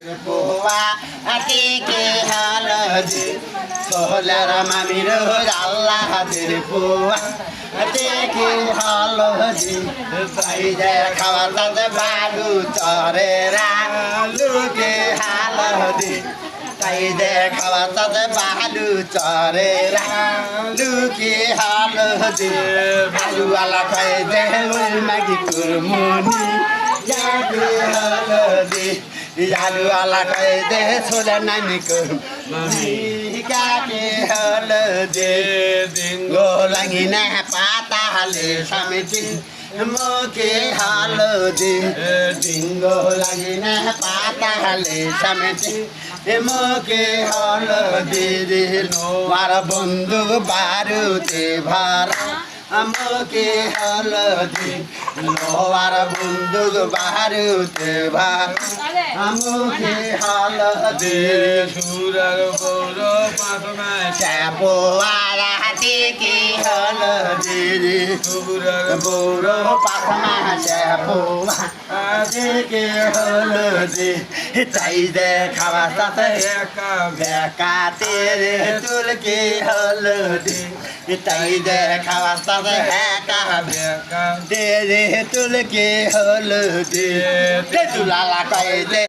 পোয়া আটিকে হালজি সোহলার মামির আল্লাহদের পোয়া আটিকে হালজি তাই যে খাওয়া তাতে বালু চরে রালুকে হালজি তাই যে খাওয়া তাতে বালু চরে রালুকে হালজি বালুওয়ালা খাই যে মাগি কুরমুনি যাকে হালজি আলুওয়ালা খাই দে ছোলা নানি কাকে হলদে গোলাঙ্গি না পাতা হালে সামিটি মুখে হলদে ডিঙ্গো লাগি না পাতা হালে সামিটি মুখে হলদে আমার বন্ধু বারুতে ভরা মুখে হলদে লোয়ার বন্দুক বারুতে ভরা মুখে হলদে সুরার বড় পাখনা চাপোয়ারা হাতে কি হলদে সুরার বড় পাখনা চাপোয়া হাতে কি হলদে তাই দে খাওয়া সাথে একা বেকাতে রে চুলকি হলদে তাই দে খাওয়া সাথে একা একা দে রে চুলকি হলদে তুলালা কই দে